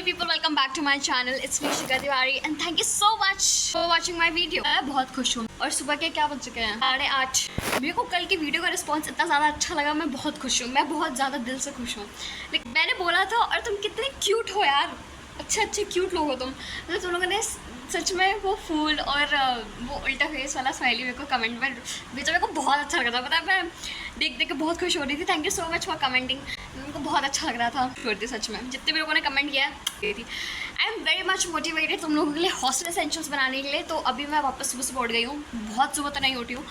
lovely people, welcome back to my channel. It's me Shikha Tiwari and thank you so much for watching my video. मैं बहुत खुश हूँ और सुबह के क्या बज चुके हैं 8:30। मेरे को कल की वीडियो का रिस्पांस इतना ज़्यादा अच्छा लगा, मैं बहुत खुश हूँ, मैं बहुत ज़्यादा दिल से खुश हूँ। लेकिन मैंने बोला था और तुम कितने क्यूट हो यार, अच्छे क्यूट लोग हो तुम। मतलब तुम लोगों ने सच में वो फूल और वो उल्टा फेस वाला स्माइली मेरे को कमेंट में भेजा, मेरे को बहुत अच्छा लग रहा था। पता है मैं देख के बहुत खुश हो रही थी। Thank you so much for commenting, मेरे को बहुत अच्छा लग रहा था। छोड़ती सच में जितने भी लोगों ने कमेंट किया थी। आई एम वेरी मच मोटिवेटेड तुम लोगों के लिए हॉस्टल एसेंशियल्स बनाने के लिए। तो अभी मैं वापस सुबह उठ गई हूँ, बहुत सुबह तो नहीं उठी हूँ,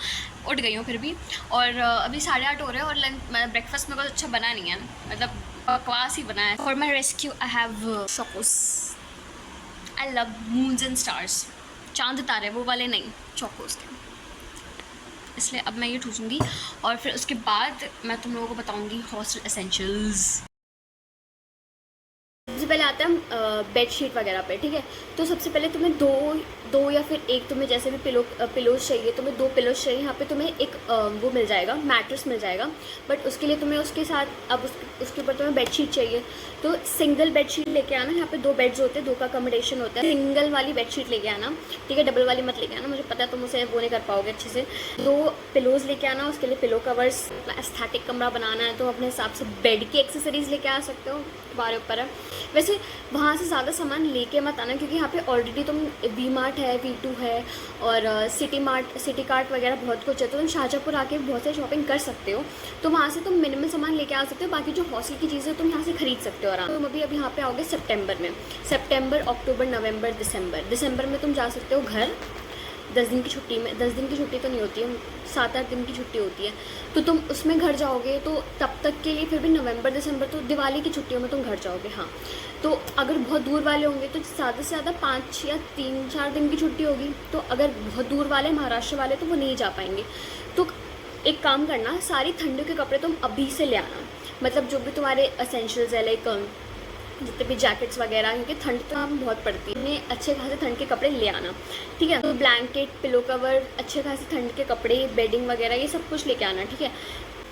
उठ गई हूँ फिर भी। और अभी 8:30 हो रहे हैं और लंच ब्रेकफास्ट में कुछ अच्छा बना नहीं है, मतलब बकवास ही बना है। For my rescue I have Chocos. I love moons and stars, चांद तारे वो वाले नहीं, चोकोस के। इसलिए अब मैं ये ठूसूँगी और फिर उसके बाद मैं तुम लोगों को बताऊँगी हॉस्टल एसेंशियल्स। सबसे पहले आता है बेडशीट वगैरह पे, ठीक है। तो सबसे पहले तुम्हें दो या फिर एक, तुम्हें जैसे भी पिलोज चाहिए, तुम्हें 2 पिलोज चाहिए। यहाँ पे तुम्हें एक वो मिल जाएगा, मैट्रेस मिल जाएगा। बट उसके लिए तुम्हें उसके साथ अब उसके ऊपर तुम्हें बेडशीट चाहिए। तो सिंगल बेडशीट लेके आना। यहाँ पे 2 बेड्स होते हैं, 2 का अकोमोडेशन होता है। सिंगल वाली बेडशीट लेके आना, ठीक है, डबल वाली मत लेके आना। मुझे पता है तुम उसे वो नहीं कर पाओगे अच्छे से। 2 पिलोज लेके आना, उसके लिए पिलो कवर्स। एस्थेटिक कमरा बनाना है तो अपने हिसाब से बेड की एक्सेसरीज लेके आ सकते हो, तुम्हारे ऊपर है। वैसे वहाँ से ज़्यादा सामान लेके मत आना, क्योंकि यहाँ पे ऑलरेडी तुम वी मार्ट है, V2 है और सिटी कार्ट वगैरह बहुत कुछ है। तो तुम शाहजहाँपुर आके बहुत सारी शॉपिंग कर सकते हो। तो वहाँ से तुम मिनिमल सामान लेके आ सकते हो। बाकी जो हॉस्टल की चीज़ें तुम यहाँ से खरीद सकते हो आराम। तुम अब यहाँ पे आओगे सितंबर में, सितंबर, अक्टूबर, नवंबर, दिसंबर में तुम जा सकते हो घर 10 दिन की छुट्टी में। 10 दिन की छुट्टी तो नहीं होती है, 7-8 दिन की छुट्टी होती है। तो तुम उसमें घर जाओगे। तो तब तक के लिए फिर भी नवंबर दिसंबर, तो दिवाली की छुट्टियों में तुम घर जाओगे। हाँ, तो अगर बहुत दूर वाले होंगे तो ज़्यादा से ज़्यादा 5 या 3-4 दिन की छुट्टी होगी। तो अगर बहुत दूर वाले, महाराष्ट्र वाले, तो वो नहीं जा पाएंगे। तो एक काम करना, सारी ठंडियों के कपड़े तुम अभी से ले आना। मतलब जो भी तुम्हारे एसेंशियल्स है, लाइक जितने भी जैकेट्स वगैरह, क्योंकि ठंड तो हम बहुत पड़ती है, इन्हें अच्छे खासे ठंड के कपड़े ले आना, ठीक है। तो ब्लैंकेट, पिलो कवर, अच्छे खासे ठंड के कपड़े, बेडिंग वगैरह, ये सब कुछ लेके आना, ठीक है।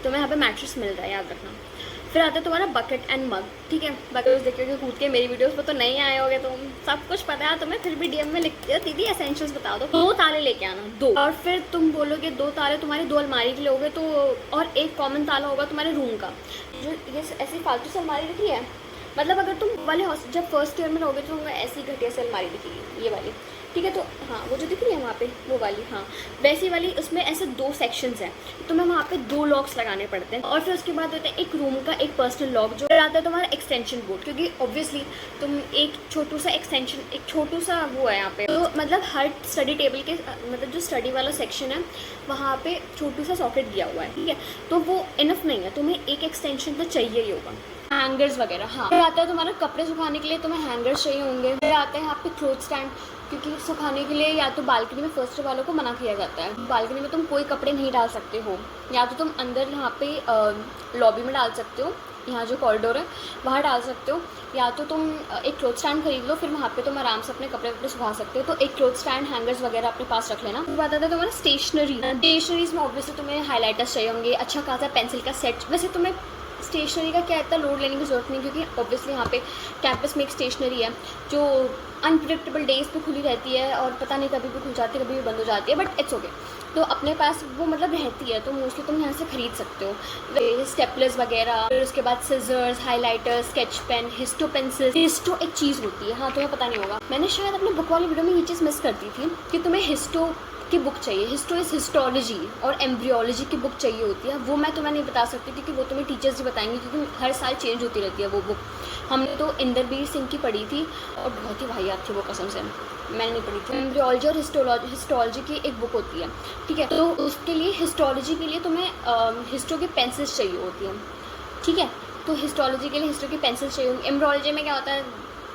तो मैं यहाँ पे मैट्रेस मिल रहा है, याद रखना। फिर आता है तुम्हारा बकेट एंड मग, ठीक है। बकेट देखिए कूद के, मेरी वीडियोस पर तो नहीं आए होगे, तुम सब कुछ पता है तुम्हें, फिर भी DM में लिखते हो दीदी एसेंशियल्स बता दो। 2 ताले लेके आना, 2। और फिर तुम बोलोगे 2 ताले तुम्हारी 2 अलमारी के लिए होगे, तो और एक कॉमन ताला होगा तुम्हारे रूम का। जो ये ऐसी फालतू से अलमारी दिख रही है, मतलब अगर तुम वाले जब फर्स्ट ईयर में रहोगे तो तुम्हें ऐसी घटिया से अलमारी दिखेगी, ये वाली, ठीक है। तो हाँ, वो जो दिख रही है वहाँ पे, वो वाली, हाँ वैसी वाली। उसमें ऐसे 2 सेक्शंस हैं, तुम्हें वहाँ पे 2 लॉक्स लगाने पड़ते हैं। और फिर उसके बाद होता है एक रूम का एक पर्सनल लॉक, जो आता है तुम्हारा एक्सटेंशन बोर्ड, क्योंकि ऑब्वियसली तुम एक छोटू सा एक्सटेंशन, एक छोटू सा वो है यहाँ पे। तो मतलब हर स्टडी टेबल के, मतलब जो स्टडी वाला सेक्शन है वहाँ पे छोटू सा सॉकेट दिया हुआ है, ठीक है। तो वो इनफ नहीं है, तुम्हें एक एक्सटेंशन तो चाहिए ही होगा। हैंगर्स वगैरह, हाँ। फिर आता है तुम्हारे कपड़े सुखाने के लिए तुम्हें हैंगर्स चाहिए होंगे। फिर आता है यहाँ पे क्लोथ स्टैंड, क्योंकि सुखाने के लिए या तो बालकनी में फर्स्ट वालों को मना किया जाता है। बालकनी में तुम कोई कपड़े नहीं डाल सकते हो, या तो तुम अंदर यहाँ पे लॉबी में डाल सकते हो, यहाँ जो कॉरिडोर है वहाँ डाल सकते हो, या तो तुम एक क्लोथ स्टैंड खरीद लो, फिर वहाँ पे तुम आराम से अपने कपड़े सुखा सकते हो। तो एक क्लोथ स्टैंड, हैंगर्स वगैरह अपने पास रख लेना। बात आता है तुम्हारा स्टेशनरीज में ऑब्वियसली तुम्हें हाईलाइटर्स चाहिए होंगे, अच्छा खासा पेंसिल का सेट। वैसे तुम्हें स्टेशनरी का क्या इतना लोड लेने की ज़रूरत नहीं, क्योंकि ऑब्वियसली यहाँ पे कैंपस में एक स्टेशनरी है जो अनप्रिडिक्टेबल डेज पे खुली रहती है और पता नहीं कभी भी खुल जाती है, कभी भी बंद हो जाती है, बट इट्स ओके। तो अपने पास वो मतलब रहती है, तो मोस्टली तुम यहाँ से खरीद सकते हो। स्टेपलर्स वगैरह, फिर उसके बाद सिजर्स, हाईलाइटर, स्केच पेन, हिस्टो पेंसिल। हिस्टो एक चीज़ होती है, हाँ तुम्हें पता नहीं होगा, मैंने शायद अपने बुक वाली वीडियो में ये चीज़ मिस कर दी थी कि तुम्हें हिस्टो की बुक चाहिए। हिस्टो इज हिस्टोलॉजी और एम्ब्रियोलॉजी की बुक चाहिए होती है। वो मैं तुम्हें नहीं बता सकती क्योंकि वो तुम्हें टीचर्स ही बताएंगे, क्योंकि हर साल चेंज होती रहती है वो बुक। हमने तो इंद्रवीर सिंह की पढ़ी थी और बहुत ही वाहियात थी वो, कसम से मैंने नहीं पढ़ी थी। एम्ब्रियोलॉजी और हिस्टोलॉजी की एक बुक होती है, ठीक है। तो उसके लिए, हिस्टोलॉजी के लिए तुम्हें हिस्टो की पेंसिल्स चाहिए होती हैं, ठीक है। तो हिस्टोलॉजी के लिए हिस्टो की पेंसिल्स चाहिए होंगी। एम्ब्रियोलॉजी में क्या होता है,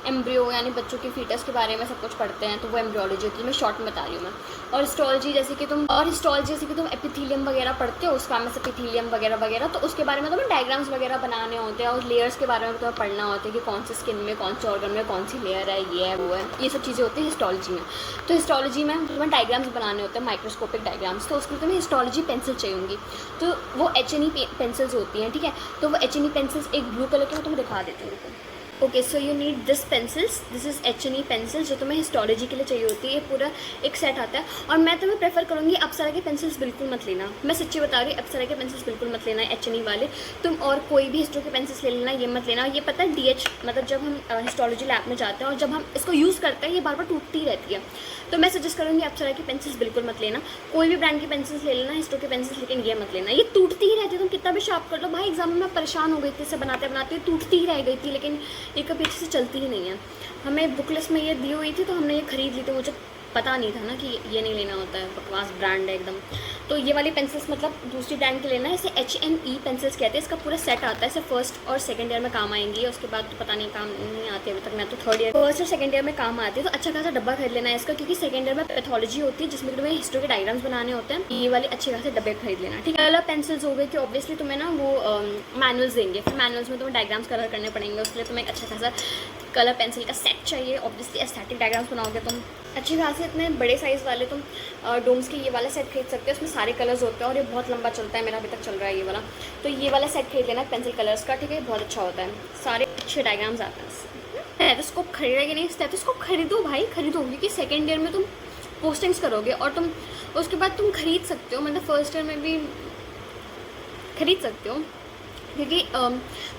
एम्ब्रियो यानी बच्चों के फीटस के बारे में सब कुछ पढ़ते हैं, तो वो एम्ब्रियोलॉजी होती है, मैं शॉर्ट में बता रही हूँ मैं। और हिस्टोलॉजी जैसे कि तुम एपिथेलियम वगैरह पढ़ते हो, उसका में से एपिथेलियम वगैरह वगैरह, तो उसके बारे में तुम्हें डायग्राम्स वगैरह बनाने होते हैं, और लेयर्स के बारे में तुम्हें पढ़ना होता है कि कौन से स्किन में, कौन से ऑर्गन में कौन सी लेयर है, ये है वो है, ये सब चीज़ें होती हैं हिस्टोलॉजी में। तो हिस्टोलॉजी में तुम्हें डायग्राम्स बनाने होते हैं, माइक्रोस्कोपिक डायग्राम्स, तो उसके लिए तुम्हें हिस्टोलॉजी पेंसिल चाहिए होंगी। तो वो HNE पेंसिल्स होती हैं, ठीक है। तो वो HNE पेंसिल्स एक ब्लू कलर की मैं तुम्हें दिखा देती हूँ। Okay, so you need this pencils, this is H&E pencils जो तुम्हें हिस्टोलॉजी के लिए चाहिए होती है। ये पूरा एक सेट आता है। और मैं तुम्हें प्रेफर करूँगी अप्सरा के पेंसिल्स बिल्कुल मत लेना, मैं सच्ची बता रही हूँ, अप्सरा के पेंसिल्स बिल्कुल मत लेना H&E वाले। तुम और कोई भी हिस्ट्रो के पेंसिल्स ले लेना, ये मत लेना। ये पता है DH मतलब जब हम हिस्टोलॉजी लैब में जाते हैं और जब हम इसको यूज़ करते हैं ये बार बार टूटती रहती है, तो मैं सजेस्ट करूँगी अप्सरा की पेंसिल्स बिल्कुल मत लेना। कोई भी ब्रांड की पेंसिल्स ले लेना, हिस्ट्रो के पेंसिल्स, लेकिन ये मत लेना, ये टूटती ही रहती है। तुम कितना भी शार्प कर लो भाई, एग्जाम में मैं परेशान हो गई थी इसे बनाते बनाते, टूटती ही रह गई थी, लेकिन ये कभी अच्छे से चलती ही नहीं है। हमें बुक लिस्ट में ये दी हुई थी तो हमने ये खरीद ली थी, मुझे पता नहीं था ना कि ये नहीं लेना होता है, बकवास ब्रांड है एकदम। तो ये वाली पेंसिल्स मतलब दूसरी ब्रांड की लेना है, इसे H&E पेंसिल्स कहते हैं। इसका पूरा सेट आता है, इसे फर्स्ट और सेकंड ईयर में काम आएंगी, उसके बाद तो पता नहीं काम नहीं आती अभी तक, मैं तो थर्ड ईयर, फर्स्ट और सेकंड ईयर में काम आती है। तो अच्छा खासा डब्बा खरीद लेना है इसका, क्योंकि सेकंड ईयर में पैथोलॉजी होती है जिसमें तुम्हें हिस्ट्री के डायग्राम्स बनाने होते हैं। ये वाले अच्छे खासे डब्बे खरीद लेना, ठीक है। अलग पेंसिल्स हो गए कि ऑब्वियसली तुम्हें ना वो मैनुअल्स देंगे, फिर मैनुअल्स में तुम्हें डायग्राम्स कलर करने पड़ेंगे, उसके लिए तुम्हें अच्छा खासा कलर पेंसिल का सेट चाहिए। ऑब्वियसली एस्थेटिक डायग्राम्स बनाओगे तुम अच्छी खासी, इतने बड़े साइज़ वाले तुम डोम्स के ये वाला सेट खरीद सकते हो, उसमें सारे कलर्स होते हैं और ये बहुत लंबा चलता है, मेरा अभी तक चल रहा है ये वाला। तो ये वाला सेट खरीद लेना पेंसिल कलर्स का, ठीक है, बहुत अच्छा होता है, सारे अच्छे डायग्राम्स आते हैं। स्टेथोस्कोप खरीदा कि नहीं? स्टेथोस्कोप खरीदो भाई, खरीदो, क्योंकि सेकेंड ईयर में तुम पोस्टिंग्स करोगे और तुम उसके बाद तुम खरीद सकते हो, मतलब फर्स्ट ईयर में भी खरीद सकते हो, क्योंकि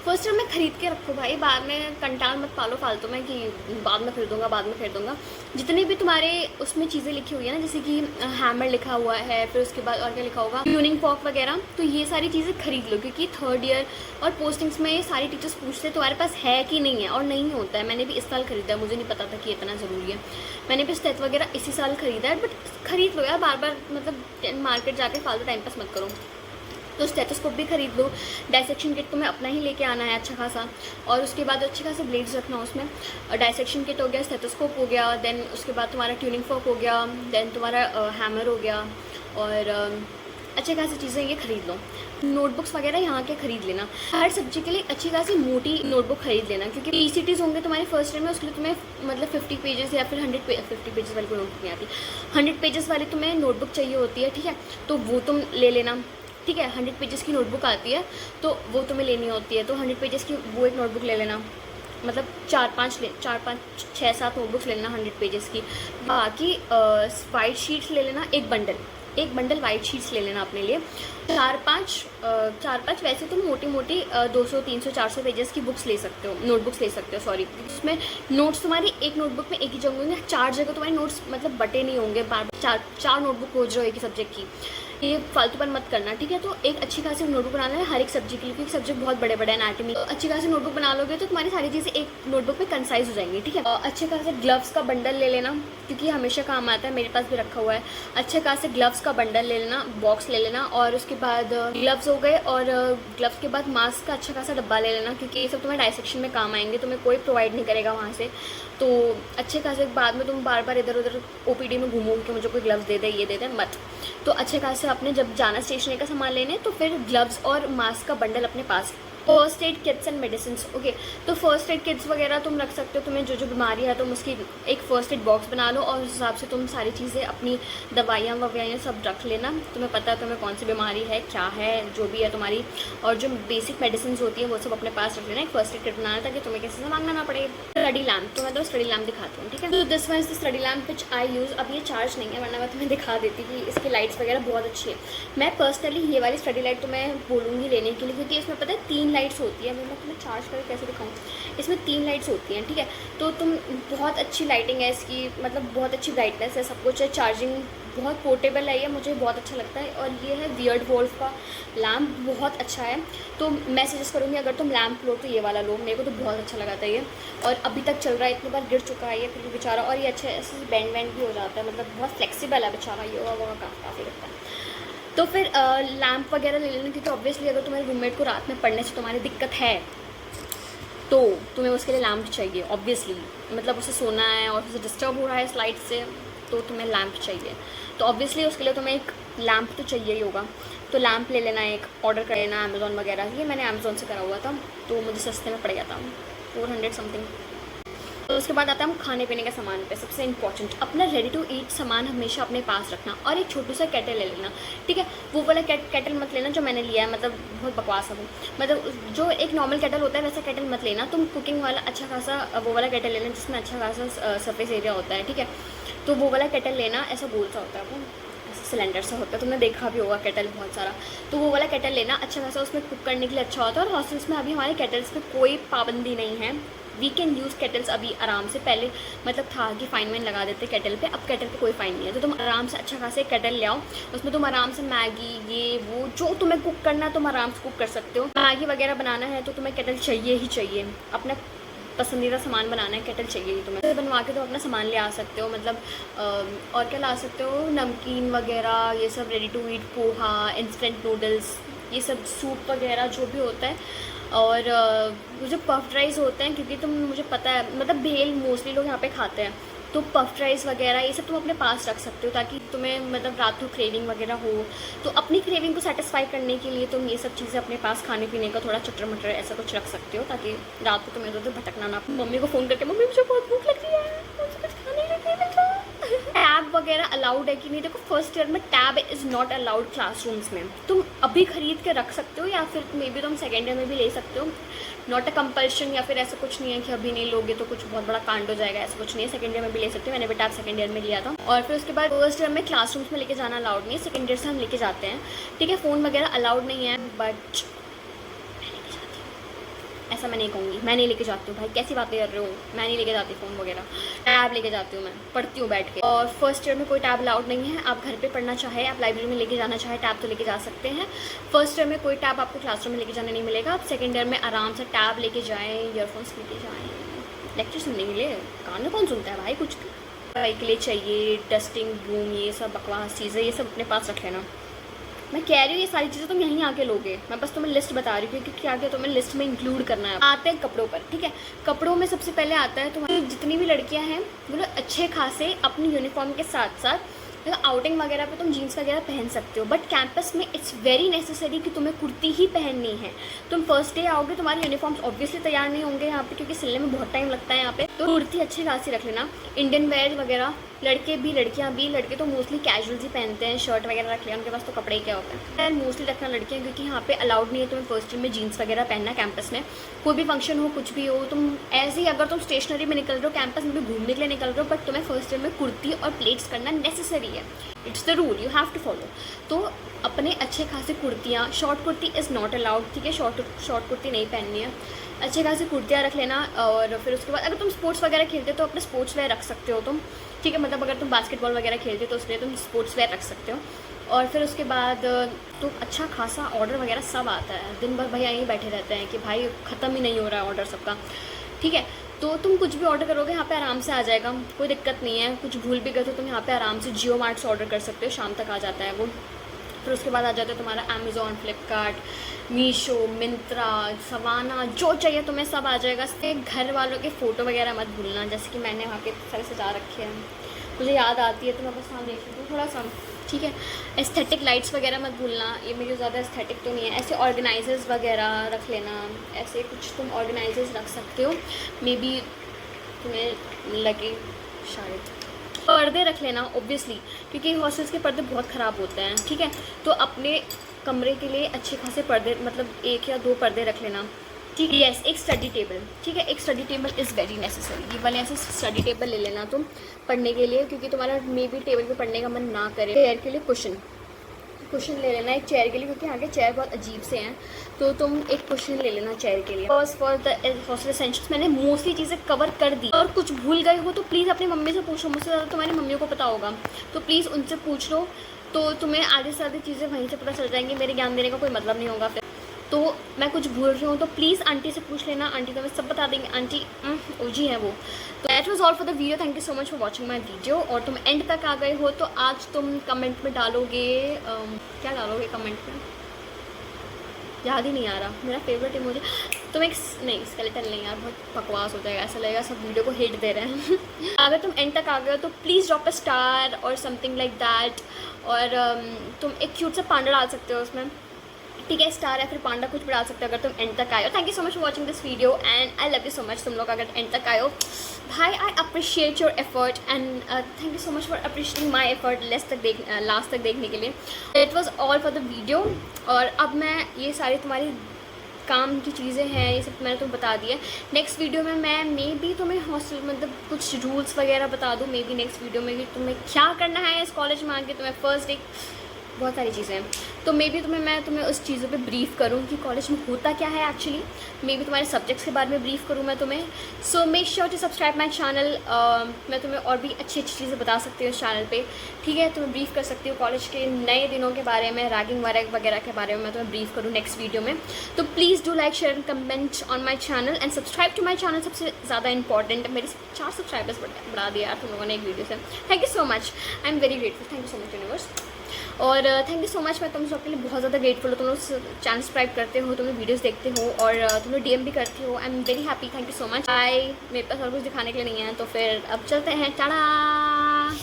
फर्स्ट ईयर में ख़रीद के रखो भाई, बाद में कंटाल मत पालो फालतू में कि बाद में खरीदूंगा बाद में खरीदूंगा। जितने भी तुम्हारे उसमें चीज़ें लिखी हुई है ना, जैसे कि हैमर लिखा हुआ है, फिर उसके बाद और क्या लिखा होगा, ट्यूनिंग फॉर्क वगैरह, तो ये सारी चीज़ें खरीद लो, क्योंकि थर्ड ईयर और पोस्टिंग्स में सारी टीचर्स पूछते तुम्हारे पास है कि नहीं है, और नहीं होता है। मैंने भी इस साल खरीदा है, मुझे नहीं पता था कि इतना ज़रूरी है, मैंने भी स्टेथ वगैरह इसी साल खरीदा है, बट खरीद लो यार, बार बार मतलब मार्केट जाके फालतू टाइम पास मत करो। तो स्टेथोस्कोप भी खरीद लो, डायसेक्शन किट तुम्हें अपना ही लेके आना है अच्छा खासा, और उसके बाद अच्छे खासे ब्लेड्स रखना उसमें। डायसेक्शन किट हो गया, स्टेथोस्कोप हो गया, देन उसके बाद तुम्हारा ट्यूनिंग फॉर्क हो गया, देन तुम्हारा हैमर हो गया, और अच्छे खासी चीज़ें ये खरीद लो। नोटबुक्स वगैरह यहाँ के खरीद लेना, हर सब्जेक्ट के लिए अच्छी खासी मोटी नोटबुक खरीद लेना, क्योंकि PCTs होंगे तुम्हारे फर्स्ट ईयर में, उसके लिए तुम्हें मतलब 50 पेजेस या फिर 50 पेजेस वाली कोई नोटबुक नहीं आती, 100 पेजेस वाली तुम्हें नोटबुक चाहिए होती है, ठीक है, तो वो तुम ले लेना, ठीक है। 100 पेजेस की नोटबुक आती है तो वो तुम्हें लेनी होती है, तो 100 पेजेस की वो एक नोटबुक ले लेना, मतलब 4-5 6-7 नोटबुक्स ले लेना 100 पेजेस की। बाकी वाइट शीट्स ले लेना, एक बंडल वाइट शीट्स ले लेना अपने लिए। 4-5 वैसे तुम मोटी 200 300 400 पेजेस की बुक्स ले सकते हो, नोटबुक्स ले सकते हो, सॉरी। उसमें नोट्स तुम्हारी एक नोटबुक में एक ही जगह होंगे, 4 जगह तुम्हारे नोट्स मतलब बटे नहीं होंगे, बार चार नोटबुक खोज रहे हो एक ही सब्जेक्ट की, ये फालतूपन मत करना, ठीक है। तो एक अच्छी खासी नोटबुक बनाना है हर एक सब्जेक्ट के लिए, क्योंकि सब्जेक्ट बहुत बड़े बड़े एनाटॉमी, तो अच्छी खासी नोटबुक बना लोगे तो तुम्हारी सारी चीज़ें एक नोटबुक में कंसाइज हो जाएंगी, ठीक है। अच्छे खासे ग्लव्स का बंडल ले लेना, क्योंकि हमेशा काम आता है, मेरे पास भी रखा हुआ है। अच्छे खासे ग्लव्स का बंडल ले लेना, बॉक्स ले लेना, और उसके बाद ग्लव्स हो गए, और ग्लव्स के बाद मास्क का अच्छा खासा डब्बा ले लेना, क्योंकि ये सब तुम्हें डायसेक्शन में काम आएंगे, तुम्हें कोई प्रोवाइड नहीं करेगा वहाँ से। तो अच्छे खासे बाद में तुम बार बार इधर उधर OPD में घूमोगे कि मुझे कोई ग्लव्स दे दे, ये दे दे, मत। तो अच्छे खासे अपने जब जाना स्टेशनरी का सामान लेने, तो फिर ग्लव्स और मास्क का बंडल अपने पास। First aid kits and medicine, okay, तो फर्स्ट एड किट्स वगैरह तुम रख सकते हो, तुम्हें जो बीमारी है तुम उसकी एक फर्स्ट एड बॉक्स बना लो, और उस हिसाब से तुम सारी चीज़ें अपनी दवाइयाँ ववाइयाँ सब रख लेना, तुम्हें पता है तुम्हें कौन सी बीमारी है, क्या है, जो भी है तुम्हारी, और जो बेसिक मेडिसिन होती है वो सब अपने पास रख लेना, एक फर्स्ट एड किट बनाना, ताकि तुम्हें किसी से मांगना ना पड़े। स्टडी लैम्प, तो मैं तो स्टडी लैम्प दिखाती हूँ, ठीक है। तो this one is the study lamp which I use. अब ये चार्ज नहीं है, वरना मैं तुम्हें दिखा देती कि इसकी लाइट्स वगैरह बहुत अच्छी है। मैं पर्सनली ये वाली स्टडी लाइट तो मैं बोलूँगी लेने के लिए, क्योंकि इसमें पता है 3 लाइट्स होती है, मैं तुम्हें चार्ज करके कैसे दिखाऊँ, इसमें 3 लाइट्स होती हैं, ठीक है। तो तुम बहुत अच्छी लाइटिंग है इसकी, मतलब बहुत अच्छी ब्राइटनेस है, सब कुछ है, चार्जिंग बहुत पोर्टेबल है, ये मुझे बहुत अच्छा लगता है। और ये है वियर्ड वोल्फ का लैम्प, बहुत अच्छा है, तो मैं सजेस्ट करूँगी अगर तुम लैम्प लो तो ये वाला लो, मेरे को तो बहुत अच्छा लगा था ये, और अभी तक चल रहा है, इतनी बार गिर चुका है ये फिर बेचारा, और ये अच्छे ऐसे बैंड भी हो जाता है, मतलब बहुत फ्लेक्सिबल है बेचारा, योगा वोगा काफ़ी लगता है। तो फिर लैम्प वगैरह ले लेना, क्योंकि ऑब्वियसली अगर तुम्हारे रूममेट को रात में पढ़ने से तुम्हारी दिक्कत है तो तुम्हें उसके लिए लैम्प चाहिए, ऑब्वियसली, मतलब उसे सोना है और उसे डिस्टर्ब हो रहा है इस लाइट से, तो तुम्हें लैम्प चाहिए, तो ऑब्वियसली उसके लिए तुम्हें एक लैम्प तो चाहिए ही होगा। तो लैम्प ले लेना, एक ऑर्डर कर लेना अमेज़ॉन वगैरह, ये मैंने अमेज़ॉन से करा हुआ था, तो मुझे सस्ते में पड़ गया था, 400 समथिंग। तो उसके बाद आता है हम खाने पीने के सामान पे। सबसे इंपॉर्टेंट, अपना रेडी टू ईट सामान हमेशा अपने पास रखना, और एक छोटू सा केटल ले लेना, ठीक है। वो वाला केटल मत लेना जो मैंने लिया है, मतलब बहुत बकवास है वो, मतलब जो एक नॉर्मल केटल होता है वैसा केटल मत लेना। तुम कुकिंग वाला अच्छा खासा वो वाला केटल लेना जिसमें अच्छा खासा सरफेस एरिया होता है, ठीक है। तो वो वाला केटल लेना, ऐसा गोल सा होता है वो, सिलेंडर सा होता है, तुमने देखा भी होगा केटल बहुत सारा। तो वो वाला केटल लेना अच्छा खासा, उसमें कुक करने के लिए अच्छा होता है। और हॉस्टल्स में अभी हमारे केटल्स पे कोई पाबंदी नहीं है, वी कैन यूज़ केटल्स अभी आराम से। पहले मतलब था कि फ़ाइन वाइन लगा देते केटल पे, अब केटल पे कोई फ़ाइन नहीं है। तो तुम आराम से अच्छा खासा एक केटल ले आओ, उसमें तुम आराम से मैगी ये वो जो तुम्हें कुक करना है तुम आराम से कुक कर सकते हो। मैगी वगैरह बनाना है तो तुम्हें केटल चाहिए ही चाहिए, अपना पसंदीदा सामान बनाना है केटल चाहिए ही तुम्हें। बनवा के तो अपना सामान ले आ सकते हो, मतलब और क्या ला सकते हो, नमकीन वगैरह ये सब, ready to eat, poha, instant noodles, ये सब सूप वगैरह जो भी होता है। और जो पफ्ड राइस होते हैं, क्योंकि तुम मुझे पता है मतलब भेल मोस्टली लोग यहाँ पे खाते हैं, तो पफ्ड राइस वगैरह ये सब तुम अपने पास रख सकते हो, ताकि तुम्हें मतलब रात को क्रेविंग वगैरह हो तो अपनी क्रेविंग को सेटिस्फाई करने के लिए तुम ये सब चीज़ें अपने पास खाने पीने का थोड़ा चटर मटर ऐसा कुछ रख सकते हो, ताकि रात को तुम्हें इधर उधर भटकना ना। मम्मी को फ़ोन करके, मम्मी मुझे बहुत भूख लग रही है, मुझे कुछ खाने लगी मतलब। टैब वगैरह अलाउड है कि नहीं? देखो फर्स्ट ईयर में tab is not allowed classrooms में। तुम अभी खरीद के रख सकते हो, या फिर मे बी तुम सेकेंड ईयर में भी ले सकते हो, नॉट अ कंपल्शन, या फिर ऐसा कुछ नहीं है कि अभी नहीं लोगे तो कुछ बहुत बड़ा कांड हो जाएगा, ऐसा कुछ नहीं है। सेकंड ईयर में भी ले सकते हो, मैंने भी टैब सेकंड ईयर में लिया था। और फिर उसके बाद फर्स्ट ईयर में क्लासरूम्स में लेके जाना अलाउड नहीं है, सेकंड ईयर से हम लेके जाते हैं, ठीक है। फ़ोन वगैरह अलाउड नहीं है, बट ऐसा मैं नहीं कहूँगी, मैं नहीं लेके जाती हूँ भाई, कैसी बातें कर रहे हो, मैं नहीं लेके जाती फ़ोन वगैरह, टैब लेके जाती हूँ, मैं पढ़ती हूँ बैठ के। और फर्स्ट ईयर में कोई टैब अलाउड नहीं है, आप घर पे पढ़ना चाहे, आप लाइब्रेरी में लेके जाना चाहे टैब तो लेके जा सकते हैं। फर्स्ट ईयर में कोई टैब आपको क्लासरूम में लेके जाने नहीं मिलेगा, आप सेकेंड ईयर में आराम से टैब लेके जाएँ, ईयरफोन्स लेके जाएँ, लेक्चर सुनने के लिए। कान में कौन सुनता है भाई कुछ भी। पढ़ाई के लिए चाहिए डस्टिंग रूम, ये सब बकवास चीज़ें, ये सब अपने पास रख लेना। मैं कह रही हूँ ये सारी चीज़ें तुम यहीं आके लोगे, मैं बस तुम्हें लिस्ट बता रही हूँ कि क्या क्या तुम्हें लिस्ट में इंक्लूड करना है। आते हैं कपड़ों पर, ठीक है। कपड़ों में सबसे पहले आता है तुम्हारी जितनी भी लड़कियाँ हैं वो लोग अच्छे खासे अपनी यूनिफॉर्म के साथ साथ आउटिंग वगैरह पे तुम जीन्स वगैरह पहन सकते हो, बट कैंपस में इट्स वेरी नेसेसरी कि तुम्हें कुर्ती ही पहननी है। तुम फर्स्ट डे आओगे, तुम्हारे यूनिफॉर्म्स ऑब्वियसली तैयार नहीं होंगे यहाँ पे, क्योंकि सिलने में बहुत टाइम लगता है यहाँ पे, तो कुर्ती अच्छी खासी रख लेना। इंडियन वेयर वगैरह, लड़के भी लड़कियाँ भी, लड़के तो मोस्टली कैजुअल्स ही पहनते हैं, शर्ट वगैरह रख लिया, उनके पास तो कपड़े ही क्या होते हैं। मोस्टली रखना लड़कियाँ, क्योंकि यहाँ पे अलाउड नहीं है तुम्हें फर्स्ट ईयर में जीन्स वगैरह पहनना। कैंपस में कोई भी फंक्शन हो, कुछ भी हो, तुम ऐसे ही अगर तुम स्टेशनरी में निकल रहे हो, कैंपस में भी घूमने के लिए निकल रहे हो, बट तुम्हें फर्स्ट ईयर में कुर्ती और प्लेट्स करना नेसेसरी है, it's the rule, you have to follow. तो अपने अच्छे खासे कुर्तियाँ, short kurti is not allowed, ठीक है, शॉर्ट कुर्ती नहीं पहननी है, अच्छे खासी कुर्तियाँ रख लेना। और फिर उसके बाद अगर तुम स्पोर्ट्स वगैरह खेलते हो तो अपने स्पोर्ट्स वेयर रख सकते हो तुम, ठीक है, मतलब अगर तुम बास्केटबॉल वगैरह खेलते हो तो उसके लिए तुम स्पोर्ट्स वेयर रख सकते हो। और फिर उसके बाद तो अच्छा खासा ऑर्डर वगैरह सब आता है, दिन भर भैया यहीं बैठे रहते हैं कि भाई ख़त्म ही नहीं हो रहा है ऑर्डर सबका, ठीक है। तो तुम कुछ भी ऑर्डर करोगे यहाँ पे आराम से आ जाएगा, कोई दिक्कत नहीं है। कुछ भूल भी गए तो तुम यहाँ पे आराम से जियो मार्ट से ऑर्डर कर सकते हो, शाम तक आ जाता है वो। फिर उसके बाद आ जाता है तुम्हारा अमेज़ॉन, फ्लिपकार्ट, मीशो, मिंत्रा, सवाना, जो चाहिए तुम्हें सब आ जाएगा। इससे घर वालों के फ़ोटो वगैरह मत भूलना, जैसे कि मैंने वहाँ के सारे सजा रखे हैं, मुझे याद आती है तो मैं बस वहाँ देख लेती हूँ थोड़ा सा, ठीक है। एस्थेटिक लाइट्स वगैरह मत भूलना, ये मेरी ज़्यादा एस्थेटिक तो नहीं है। ऐसे ऑर्गेनाइजर्स वगैरह रख लेना, ऐसे कुछ तुम ऑर्गेनाइजर्स रख सकते हो, मे बी तुम्हें लगे शायद। पर्दे रख लेना ऑब्वियसली, क्योंकि हॉस्टल्स के पर्दे बहुत ख़राब होते हैं, ठीक है। तो अपने कमरे के लिए अच्छे खासे पर्दे, मतलब 1 या 2 पर्दे रख लेना, ठीक है। यस, एक स्टडी टेबल, ठीक है, एक study table is very necessary. ये वाले ऐसे स्टडी टेबल ले लेना तुम पढ़ने के लिए, क्योंकि तुम्हारा मे बी टेबल पे पढ़ने का मन ना करे। चेयर के लिए कुशन ले लेना एक चेयर के लिए, क्योंकि यहाँ के चेयर बहुत अजीब से हैं, तो तुम एक कुशन ले लेना चेयर के लिए। बस फॉर द हॉस्टल एसेंशियल्स मैंने मोस्टली चीज़ें कवर कर दी, और कुछ भूल गए हो तो प्लीज़ अपनी मम्मी से पूछो, मुझसे ज़्यादा तुम्हारी मम्मी को पता होगा, तो प्लीज़ उनसे पूछ लो, तो तुम्हें आधे से आधी चीज़ें वहीं से पता चल जाएंगी, मेरे ज्ञान देने का कोई मतलब नहीं होगा फिर। तो मैं कुछ भूल रही हूँ तो प्लीज़ आंटी से पूछ लेना, आंटी तुम्हें सब बता देंगे, आंटी ओजी है वो। तो that was all for the video, thank you so much for watching my video. और तुम एंड तक आ गए हो तो आज तुम कमेंट में डालोगे, क्या डालोगे कमेंट में, याद ही नहीं आ रहा, मेरा फेवरेट इमोजी तुम एक नहीं, स्केलेटन नहीं यार, बहुत बकवास हो जाएगा, ऐसा लगेगा सब वीडियो को हिट दे रहे हैं। अगर तुम एंड तक आ गए हो तो प्लीज़ ड्रॉप अ स्टार और समथिंग लाइक दैट। और तुम एक क्यूट सा पांडा डाल सकते हो उसमें, ठीक है, स्टार या फिर पांडा कुछ भी डाल सकते हो अगर तुम एंड तक आए हो। Thank you so much for watching this video and I love you so much. तुम लोग अगर एंड तक आए हो भाई, I appreciate your effort and thank you so much for appreciating my effort last तक देखने के लिए। It was all for the video. और अब मैं ये सारी तुम्हारी काम की चीज़ें हैं, ये सब मैंने तुम्हें बता दिया। नेक्स्ट वीडियो में मैं मे बी तुम्हें हॉस्टल मतलब कुछ रूल्स वगैरह बता दूँ, मे बी नेक्स्ट वीडियो में कि तुम्हें क्या करना है इस कॉलेज में आके, तुम्हें फर्स्ट डे, बहुत सारी चीज़ें हैं। तो मे बी मैं तुम्हें उस चीज़ों पे ब्रीफ करूँ कि कॉलेज में होता क्या है एक्चुअली। मे बी तुम्हारे सब्जेक्ट्स के बारे में ब्रीफ करूँ मैं तुम्हें। So make sure to subscribe my channel. मैं तुम्हें और भी अच्छी अच्छी चीज़ें बता सकती हूँ इस चैनल पे, ठीक है। तुम्हें ब्रीफ कर सकती हूँ कॉलेज के नए दिनों के बारे में, रैगिंग वगैरह के बारे में मैं तुम्हें ब्रीफ करूँ नेक्स्ट वीडियो में। तो please do like share and comment on my channel and subscribe to my channel. सबसे ज़्यादा इंपॉर्टेंट, मेरे 4 सब्सक्राइबर्स बढ़ा दिया यार तुम लोगों ने एक वीडियो से। Thank you so much, I am very grateful. Thank you so much universe. और थैंक यू सो मच, मैं तुम सबके लिए बहुत ज़्यादा ग्रेटफुल हो। तुम लोग चैनल सब्सक्राइब करते हो, तुम लोग वीडियोस देखते हो और तुम लोग DM भी करते हो। I am very happy, thank you so much. Bye. मेरे पास और कुछ दिखाने के लिए नहीं है, तो फिर अब चलते हैं। टाटा।